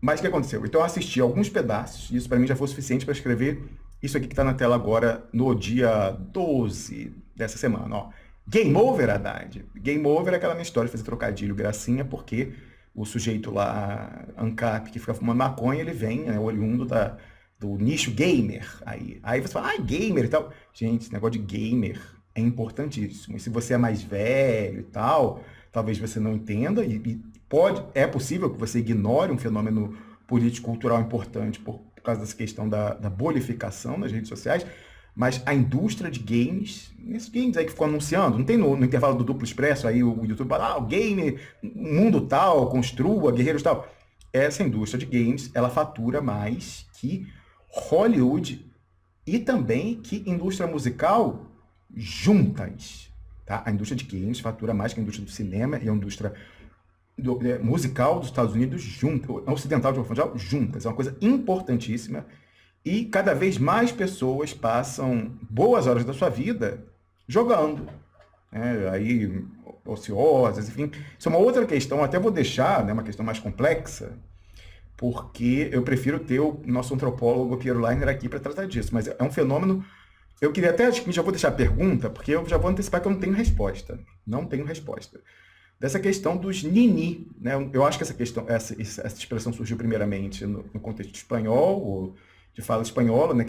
Mas o que aconteceu? Então eu assisti alguns pedaços, e isso para mim já foi o suficiente para escrever isso aqui que está na tela agora, no dia 12 dessa semana. Ó. Game over, Haddad. Game over é aquela minha história de fazer trocadilho, gracinha, porque o sujeito lá, ANCAP, que fica fumando maconha, ele vem, né, oriundo do nicho gamer. Aí você fala, gamer e tal. Gente, esse negócio de gamer é importantíssimo. E se você é mais velho e tal, talvez você não entenda, é possível que você ignore um fenômeno político-cultural importante por causa dessa questão da bolificação nas redes sociais, mas a indústria de games, esses games aí que ficam anunciando, não tem no intervalo do Duplo Expresso aí o YouTube fala, o game, mundo tal, construa, guerreiros tal. Essa indústria de games, ela fatura mais que Hollywood e também que indústria musical juntas. Tá? A indústria de games fatura mais que a indústria do cinema e a indústria musical dos Estados Unidos juntas, ocidental de uma forma geral, juntas. É uma coisa importantíssima. E cada vez mais pessoas passam boas horas da sua vida jogando. Né? Aí, ociosas, enfim. Isso é uma outra questão, até vou deixar, né, uma questão mais complexa, porque eu prefiro ter o nosso antropólogo Piero Leiner aqui para tratar disso. Mas é um fenômeno. Eu queria até, acho que já vou deixar a pergunta, porque eu já vou antecipar que eu não tenho resposta. Não tenho resposta. Dessa questão dos nini, né? Eu acho que essa questão, essa expressão surgiu primeiramente no contexto espanhol, ou de fala espanhola, né?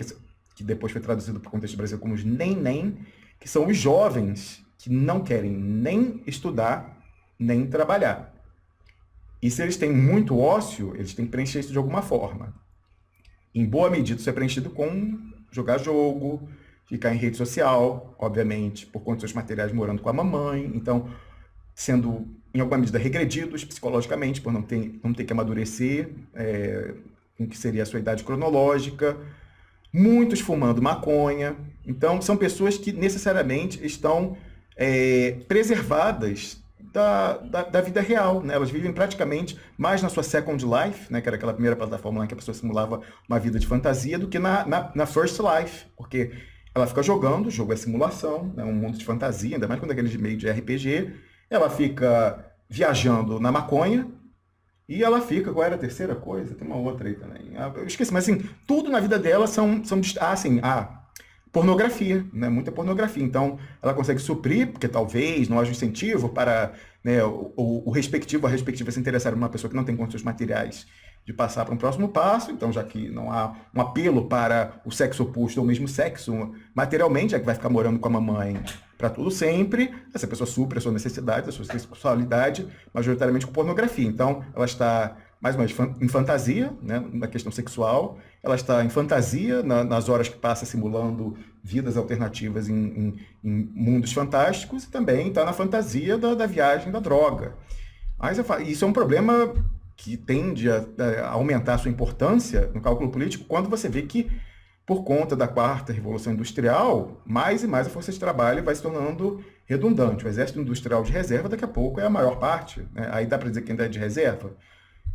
Que depois foi traduzido para o contexto brasileiro como os nem, que são os jovens que não querem nem estudar, nem trabalhar. E se eles têm muito ócio, eles têm que preencher isso de alguma forma. Em boa medida, isso é preenchido com jogar jogo, ficar em rede social, obviamente, por conta dos materiais morando com a mamãe, então sendo, em alguma medida, regredidos psicologicamente, por não ter que amadurecer com o que seria a sua idade cronológica, muitos fumando maconha. Então, são pessoas que necessariamente estão preservadas da vida real. Né? Elas vivem praticamente mais na sua Second Life, né? Que era aquela primeira plataforma lá que a pessoa simulava uma vida de fantasia, do que na First Life, porque ela fica jogando, o jogo é simulação, é um mundo de fantasia, ainda mais quando é aquele meio de RPG. Ela fica viajando na maconha e ela fica... Qual era a terceira coisa? Tem uma outra aí também. Eu esqueci, mas assim, tudo na vida dela são pornografia, né? Muita pornografia. Então, ela consegue suprir, porque talvez não haja incentivo para, né, a respectiva se interessar em uma pessoa que não tem condições materiais de passar para um próximo passo. Então, já que não há um apelo para o sexo oposto ou mesmo sexo materialmente, já que vai ficar morando com a mamãe para tudo sempre, essa pessoa supre a sua necessidade, a sua sexualidade, majoritariamente com pornografia. Então, ela está, mais uma vez, em fantasia, né, na questão sexual, ela está em fantasia nas horas que passa simulando vidas alternativas em mundos fantásticos, e também está na fantasia da viagem da droga. Mas isso é um problema que tende a aumentar a sua importância no cálculo político quando você vê que, por conta da quarta revolução industrial, mais e mais a força de trabalho vai se tornando redundante. O exército industrial de reserva, daqui a pouco, é a maior parte. Né? Aí dá para dizer que ainda é de reserva?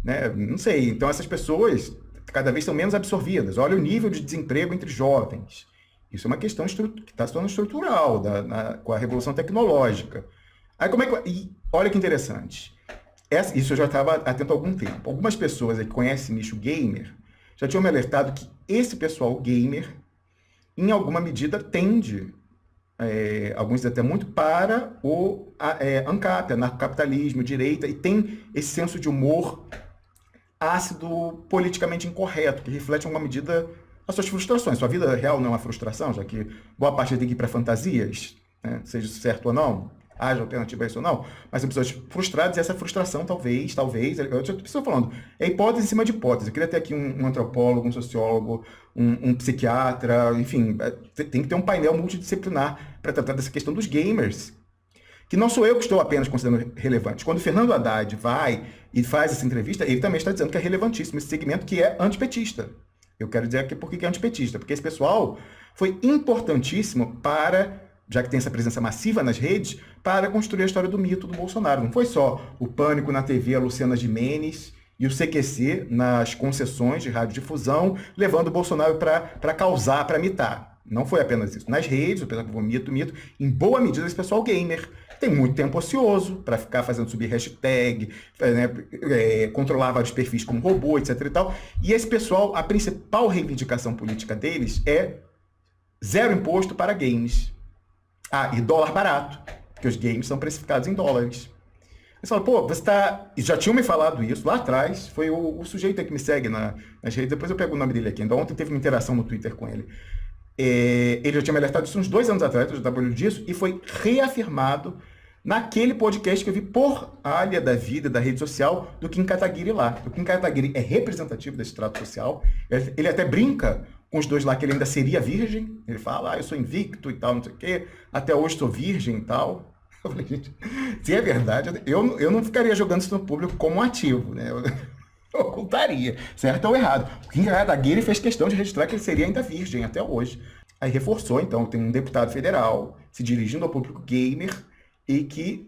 Né? Não sei. Então, essas pessoas cada vez são menos absorvidas. Olha o nível de desemprego entre jovens. Isso é uma questão que está se tornando estrutural com a revolução tecnológica. Aí, e olha que interessante. Isso eu já estava atento há algum tempo. Algumas pessoas que conhecem nicho gamer já tinham me alertado que esse pessoal gamer, em alguma medida, tende, alguns até muito, para o ANCAP, anarcocapitalismo, direita, e tem esse senso de humor ácido, politicamente incorreto, que reflete em alguma medida as suas frustrações. Sua vida real não é uma frustração, já que boa parte tem que ir para fantasias, né? Seja certo ou não, haja alternativa a isso ou não, mas são pessoas frustradas, e essa frustração talvez, eu já estou falando, é hipótese em cima de hipótese. Eu queria ter aqui um antropólogo, um sociólogo, um psiquiatra, enfim, tem que ter um painel multidisciplinar para tratar dessa questão dos gamers, que não sou eu que estou apenas considerando relevante. Quando o Fernando Haddad vai e faz essa entrevista, ele também está dizendo que é relevantíssimo esse segmento que é antipetista. Eu quero dizer aqui por que é antipetista, porque esse pessoal foi importantíssimo para, já que tem essa presença massiva nas redes, para construir a história do mito do Bolsonaro. Não foi só o Pânico na TV, a Luciana Gimenez, e o CQC nas concessões de radiodifusão, levando o Bolsonaro para causar, para mitar. Não foi apenas isso. Nas redes, o pessoal que mito, em boa medida esse pessoal gamer tem muito tempo ocioso para ficar fazendo subir hashtag, né, controlar vários perfis como robô, etc e tal. E esse pessoal, a principal reivindicação política deles é zero imposto para games. Ah, e dólar barato, porque os games são precificados em dólares. Você fala, pô, você tá... Já tinham me falado isso lá atrás, foi o sujeito que me segue nas redes, depois eu pego o nome dele aqui. Então, ontem teve uma interação no Twitter com ele. Ele já tinha me alertado isso uns 2 anos atrás, eu já estava olhando disso, e foi reafirmado naquele podcast que eu vi por área da vida, da rede social, do Kim Kataguiri lá. O Kim Kataguiri é representativo desse trato social. Ele até brinca com os dois lá que ele ainda seria virgem. Ele fala, eu sou invicto e tal, não sei o quê. Até hoje sou virgem e tal. Eu falei, gente, se é verdade, eu não ficaria jogando isso no público como um ativo, né? Eu ocultaria, certo ou errado. O Kim Kataguiri fez questão de registrar que ele seria ainda virgem até hoje. Aí reforçou, então, tem um deputado federal se dirigindo ao público gamer e que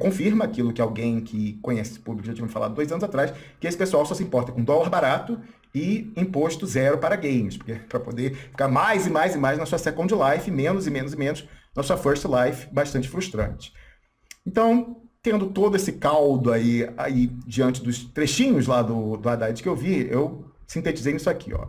confirma aquilo que alguém que conhece esse público já tinha me falado 2 anos atrás, que esse pessoal só se importa com dólar barato e imposto zero para games, para poder ficar mais e mais e mais na sua Second Life, menos e menos e menos na sua First Life, bastante frustrante. Então, tendo todo esse caldo aí diante dos trechinhos lá do Haddad que eu vi, eu sintetizei nisso aqui, ó.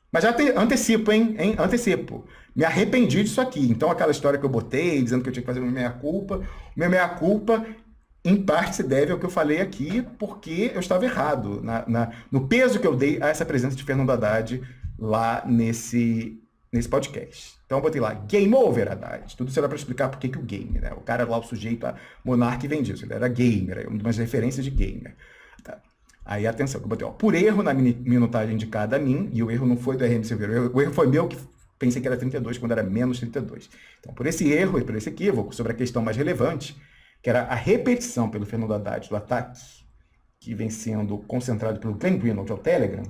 Mas já antecipo, hein? Antecipo. Me arrependi disso aqui. Então, aquela história que eu botei, dizendo que eu tinha que fazer uma meia-culpa, minha meia-culpa, em parte, se deve ao que eu falei aqui, porque eu estava errado no peso que eu dei a essa presença de Fernando Haddad lá nesse podcast. Então, eu botei lá, Game Over, Haddad. Tudo será para explicar por que o game, né? O cara lá, o sujeito, a Monark, vem disso. Ele era gamer, uma das referências de gamer. Tá. Aí, atenção, que eu botei, ó, por erro na minutagem indicada a mim, e o erro não foi do RM Silveira, o erro foi meu, que pensei que era 32, quando era menos 32. Então, por esse erro e por esse equívoco, sobre a questão mais relevante, que era a repetição pelo Fernando Haddad do ataque que vem sendo concentrado pelo Glenn Greenwald ao Telegram,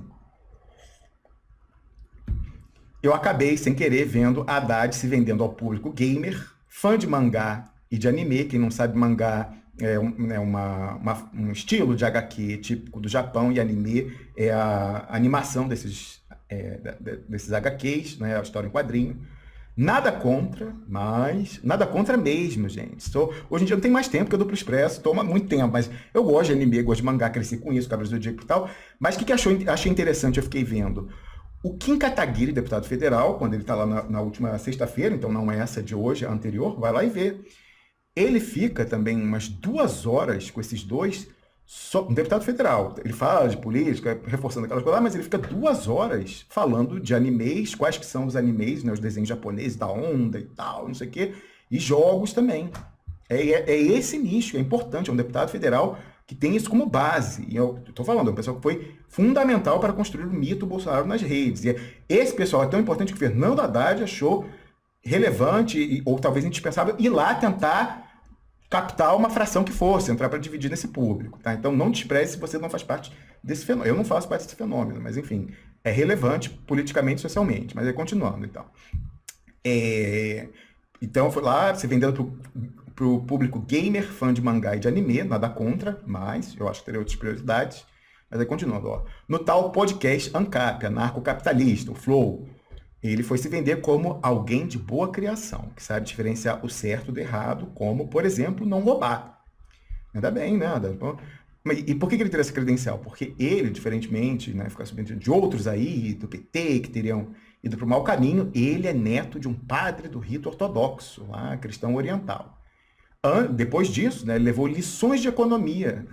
eu acabei, sem querer, vendo Haddad se vendendo ao público gamer, fã de mangá e de anime. Quem não sabe, mangá é um estilo de HQ típico do Japão, e anime é a animação desses HQs, né, a história em quadrinho. Nada contra, mas nada contra mesmo, gente. Hoje em dia não tem mais tempo, porque eu Duplo Expresso toma muito tempo, mas eu gosto de anime, gosto de mangá, cresci com isso, Cavaleiros do Zodíaco e tal. Mas o que achei interessante, eu fiquei vendo. O Kim Kataguiri, deputado federal, quando ele está lá na última sexta-feira, então não é essa de hoje, é a anterior, vai lá e vê. Ele fica também umas 2 horas com esses dois, um deputado federal. Ele fala de política, reforçando aquelas coisas lá, mas ele fica 2 horas falando de animes, quais que são os animes, né, os desenhos japoneses da onda e tal, não sei o quê, e jogos também. É esse nicho, é importante, é um deputado federal que tem isso como base. E eu estou falando, é uma pessoa que foi fundamental para construir o mito Bolsonaro nas redes. E esse pessoal é tão importante que o Fernando Haddad achou relevante, ou talvez indispensável, ir lá tentar captar uma fração que fosse, entrar para dividir nesse público. Tá? Então não despreze se você não faz parte desse fenômeno. Eu não faço parte desse fenômeno, mas enfim, é relevante politicamente e socialmente. Mas aí continuando, então. Então foi lá, se vendendo para o público gamer, fã de mangá e de anime, nada contra, mas eu acho que teria outras prioridades. Mas aí continuando, ó. No tal podcast ANCAP, anarcocapitalista, o Flow, ele foi se vender como alguém de boa criação, que sabe diferenciar o certo do errado, como, por exemplo, não roubar. Ainda bem, né? E por que ele teria essa credencial? Porque ele, diferentemente, né, ficar subindo de outros aí, do PT, que teriam ido para o mau caminho, ele é neto de um padre do rito ortodoxo, lá, cristão oriental. Depois disso, né, ele levou lições de economia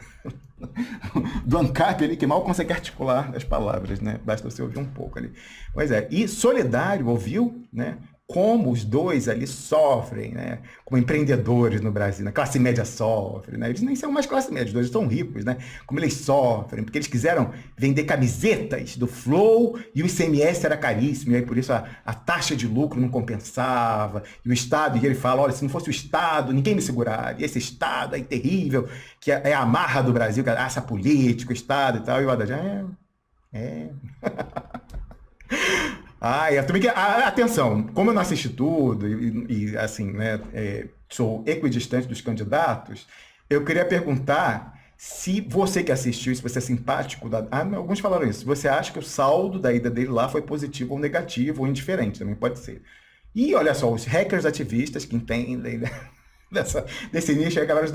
do ANCAP ali, que mal consegue articular as palavras, né? Basta você ouvir um pouco ali. Pois é, e Solidário ouviu, né, como os dois ali sofrem, né, como empreendedores no Brasil, a classe média sofre, né? Eles nem são mais classe média, os dois estão ricos, né? Como eles sofrem, porque eles quiseram vender camisetas do Flow e o ICMS era caríssimo, e aí por isso a taxa de lucro não compensava, e o Estado, e ele fala, olha, se não fosse o Estado, ninguém me seguraria, e esse Estado aí terrível, que é a marra do Brasil, que é essa política, o Estado e tal, e o Haddad, atenção, como eu não assisti tudo assim, né, sou equidistante dos candidatos, eu queria perguntar Se você que assistiu, se você é simpático, alguns falaram isso, se você acha que o saldo da ida dele lá foi positivo ou negativo ou indiferente, também pode ser. E olha só, os hackers ativistas que entendem, né, desse nicho, aí a galera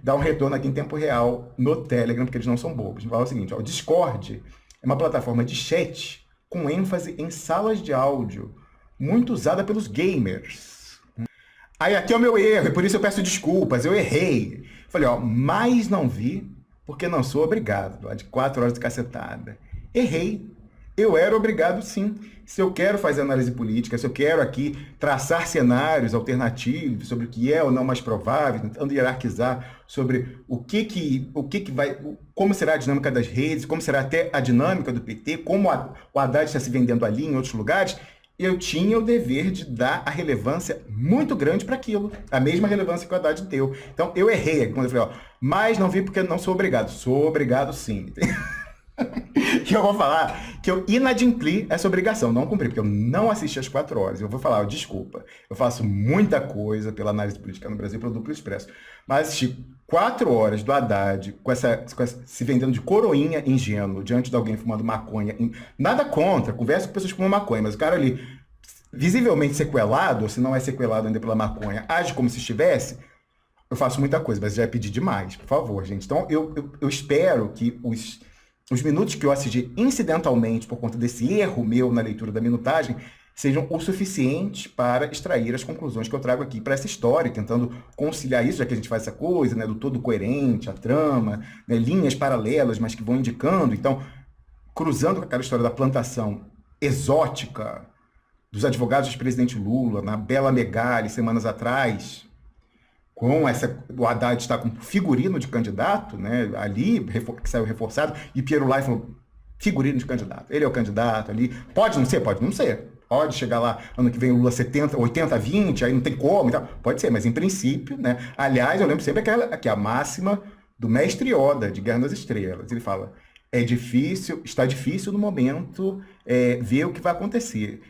dá um retorno aqui em tempo real no Telegram, porque eles não são bobos. Fala o seguinte, ó, o Discord é uma plataforma de chat com ênfase em salas de áudio, muito usada pelos gamers. Aí aqui é o meu erro, e por isso eu peço desculpas, eu errei. Falei, ó, mas não vi, porque não sou obrigado. De 4 horas de cacetada. Errei. Eu era obrigado, sim. Se eu quero fazer análise política, se eu quero aqui traçar cenários alternativos sobre o que é ou não mais provável, tentando hierarquizar sobre o que vai, como será a dinâmica das redes, como será até a dinâmica do PT, como o Haddad está se vendendo ali em outros lugares, eu tinha o dever de dar a relevância muito grande para aquilo, a mesma relevância que o Haddad deu. Então, eu errei quando eu falei, ó, mas não vi porque não sou obrigado. Sou obrigado, sim. Que eu vou falar que eu inadimpli essa obrigação, não cumpri, porque eu não assisti às 4 horas. Eu vou falar, ó, desculpa, eu faço muita coisa pela análise política no Brasil pelo Duplo Expresso, mas assisti 4 horas do Haddad se vendendo de coroinha ingênuo diante de alguém fumando maconha. Nada contra, conversa com pessoas que fumam maconha, mas o cara ali, visivelmente sequelado, ou se não é sequelado ainda pela maconha, age como se estivesse. Eu faço muita coisa, mas já pedi demais, por favor, gente. Então, eu espero que os minutos que eu assisti incidentalmente por conta desse erro meu na leitura da minutagem sejam o suficiente para extrair as conclusões que eu trago aqui para essa história, tentando conciliar isso, já que a gente faz essa coisa, né, do todo coerente, a trama, né, linhas paralelas, mas que vão indicando. Então, cruzando com aquela história da plantação exótica dos advogados do presidente Lula, na Bela Megali, semanas atrás, o Haddad está com figurino de candidato, né, ali, que saiu reforçado, e Piero Lai falou, figurino de candidato, ele é o candidato ali, pode não ser, pode chegar lá, ano que vem o Lula 70, 80, 20, aí não tem como e tal, pode ser, mas em princípio, né, aliás, eu lembro sempre a máxima do mestre Yoda, de Guerra nas Estrelas, ele fala, está difícil no momento ver o que vai acontecer,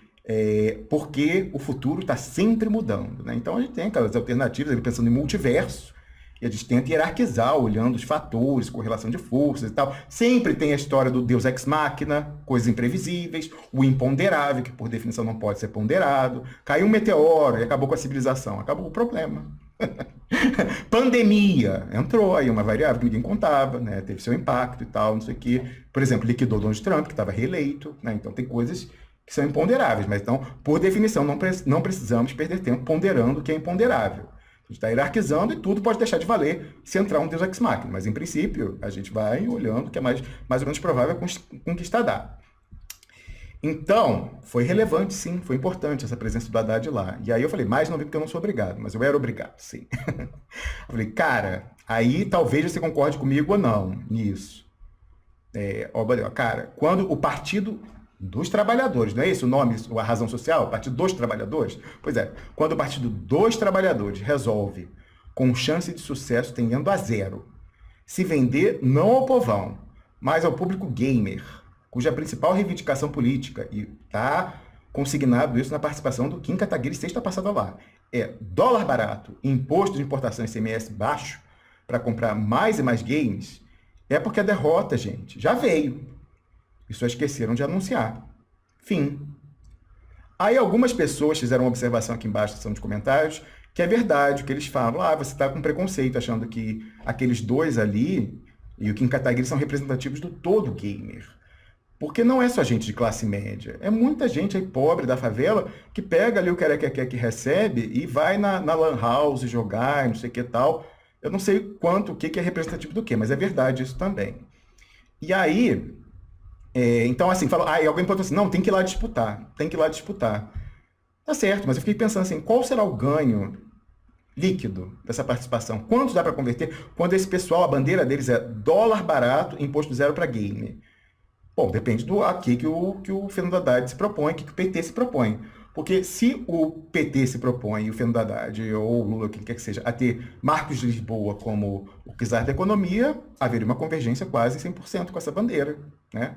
porque o futuro está sempre mudando, né? Então a gente tem aquelas alternativas, ele pensando em multiverso, e a gente tenta hierarquizar, olhando os fatores, correlação de forças e tal. Sempre tem a história do Deus Ex Machina, coisas imprevisíveis, o imponderável, que por definição não pode ser ponderado. Caiu um meteoro e acabou com a civilização, acabou o problema. Pandemia, entrou aí uma variável que ninguém contava, né? Teve seu impacto e tal, não sei o quê. Por exemplo, liquidou Donald Trump, que estava reeleito, né? Então tem coisas que são imponderáveis, mas então, por definição, não precisamos perder tempo ponderando o que é imponderável. A gente está hierarquizando e tudo pode deixar de valer se entrar um Deus Ex Machina, mas em princípio a gente vai olhando o que é mais ou menos provável conquistar dado. Então, foi relevante sim, foi importante essa presença do Haddad lá. E aí eu falei, mas não vi porque eu não sou obrigado, mas eu era obrigado, sim. Eu falei, cara, aí talvez você concorde comigo ou não nisso. Cara, quando o Partido dos Trabalhadores, não é esse o nome, a razão social? O Partido dos Trabalhadores? Pois é, quando o Partido dos Trabalhadores resolve, com chance de sucesso tendendo a 0, se vender não ao povão, mas ao público gamer, cuja principal reivindicação política, e está consignado isso na participação do Kim Kataguiri sexta passada lá, é dólar barato, imposto de importação e ICMS baixo, para comprar mais e mais games, é porque a derrota, gente, já veio. E só esqueceram de anunciar. Fim. Aí algumas pessoas fizeram uma observação aqui embaixo na seção de comentários, que é verdade, o que eles falam. Você está com preconceito, achando que aqueles dois ali e o Kim Kataguiri são representativos do todo gamer. Porque não é só gente de classe média. É muita gente aí pobre da favela que pega ali o que recebe e vai na Lan House jogar, não sei o que tal. Eu não sei o que é representativo do que, mas é verdade isso também. E aí... então, assim, e alguém falou assim, não, tem que ir lá disputar. Tá certo, mas eu fiquei pensando assim, qual será o ganho líquido dessa participação? Quanto dá para converter quando esse pessoal, a bandeira deles é dólar barato, imposto 0 para game? Bom, depende do aqui que o Fernando Haddad se propõe, que o PT se propõe. Porque se o PT se propõe, e o Fernando Haddad, ou o Lula, o que quer que seja, a ter Marcos de Lisboa como o czar da economia, haveria uma convergência quase 100% com essa bandeira, né?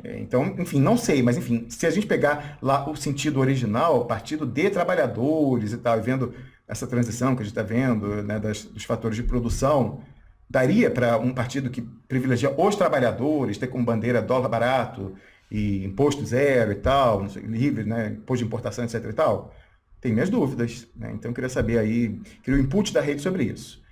Então, enfim, não sei, mas enfim, se a gente pegar lá o sentido original, Partido de Trabalhadores e tal, e vendo essa transição que a gente está vendo, né, dos fatores de produção, daria para um partido que privilegia os trabalhadores, ter como bandeira dólar barato e imposto zero e tal, não sei, livre, né, imposto de importação, etc e tal? Tenho minhas dúvidas, né? Então eu queria saber aí, queria o input da rede sobre isso.